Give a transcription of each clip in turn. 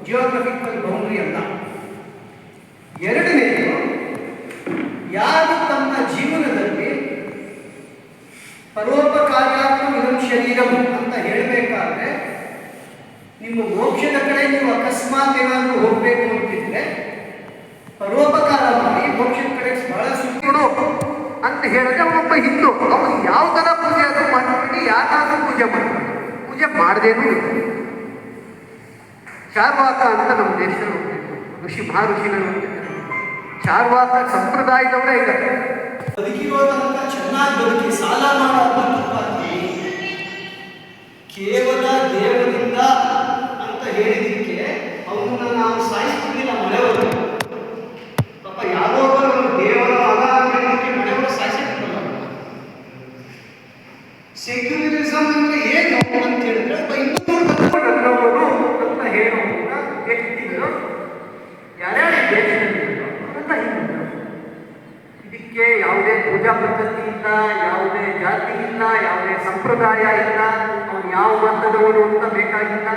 Geographical boundary ಅಲ್ಲ. ಎರಡನೇದು, ಯಾರು ತಮ್ಮ ಜೀವನದಲ್ಲಿ ಪರೋಪಕಾರ್ಯಾತ್ಮಂ ಇದಂ ಶರೀರಂ ಅಂತ ಹೇಳಬೇಕಾದ್ರೆ ನಿಮ್ಮ ಮೋಕ್ಷದ ಕಡೆ ನೀವು ಅಕಸ್ಮಾತ್ ಏನಾದರೂ ಹೋಗಬೇಕು ಅಂತಿದ್ರೆ ಪರೋಪಕಾರ ಮಾಡಿ ಮೋಕ್ಷದ ಕಡೆ ಬಹಳ ಸುತ್ತಿಡು ಅಂತ ಹೇಳಿದ್ರೆ ಒಬ್ಬ ಹಿಂದೂ ಅವನು ಯಾವ ಥರ ಪೂಜೆ ಆದರೂ ಮಾಡ್ಕೊಂಡು ಯಾಕಾದ್ರೂ ಪೂಜೆ ಮಾಡ್ತಾನೆ, ಪೂಜೆ ಮಾಡದೇನೂ ಇಲ್ಲ. ಚಾರ್ವಾಕ ಅಂತ ನಮ್ಮ ದೇಶದಲ್ಲಿ ಮಹರ್ಷಿಗಳು ಹೋಗ್ತಿದ್ದಾರೆ. ಚಾರ್ವಾಕ ಸಂಪ್ರದಾಯದವರೇ ಇದ್ದಾರೆ. ಬದುಕಿರೋ ತನಕ ಚೆನ್ನಾಗಿ ಬದುಕಿ ಸಾಲ ಮಾಡೋದಕ್ಕಾಗಿ ಕೇವಲ ದೇವರಿಂದ ಅಂತ ಹೇಳಿದಕ್ಕೆ ಅವನನ್ನ ನಾವು ಸಾಯಿಸ್ತಿರ್ಲಿಲ್ಲ. ಮನೆಯವರು ಪಾಪ ಯಾರೋ ಒಬ್ಬರು ದೇವರ ಮಗ ಅಂತ ಹೇಳೋದಕ್ಕೆ ಮನೆಯವರು ಸಾಯಿಸಿರ್ತಿಲ್ಲ. ಸೆಕ್ಯುಲರಿಸಮ್ ಅಂದ್ರೆ ಏನು ಅಂತ ಹೇಳಿದ್ರೆ ಒಬ್ಬ ಇನ್ನೊಬ್ಬರು ಅಂತ ಹೇಳುವಂತ ವ್ಯಕ್ತಿಗಳು ಯಾರ್ಯಾರು ದೇಶದಲ್ಲಿ ಅಂತ ಹಿಂದಿದ್ರು. ಇದಕ್ಕೆ ಯಾವುದೇ ಪೂಜಾ ಪದ್ಧತಿ ಇಲ್ಲ, ಯಾವುದೇ ಜಾತಿ ಇಲ್ಲ, ಯಾವುದೇ ಸಂಪ್ರದಾಯ ಇಲ್ಲ, ಅವನು ಯಾವ ಮತದವರು ಅಂತ ಬೇಕಾಗಿಲ್ಲ.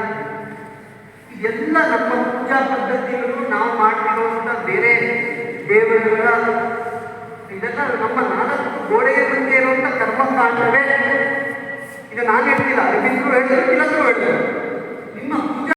ಇದೆಲ್ಲ ನಮ್ಮ ಪೂಜಾ ಪದ್ಧತಿಗಳು, ನಾವು ಮಾಡ್ತಿರುವಂಥ ಬೇರೆ ದೇವರುಗಳ ಇದೆಲ್ಲ ನಮ್ಮ ನಾಲ್ಕು ಗೋಡೆಯ ಮುಂದೆ ಇರುವಂಥ ಕರ್ಮಕಾಂಡವೇ. ಈಗ ನಾನು ಹೇಳ್ತಿಲ್ಲ, ಅರವಿಂದ್ರು ಹೇಳಿದ್ರು, ಇಲ್ಲಂದ್ರೂ ಹೇಳಿದ್ರು.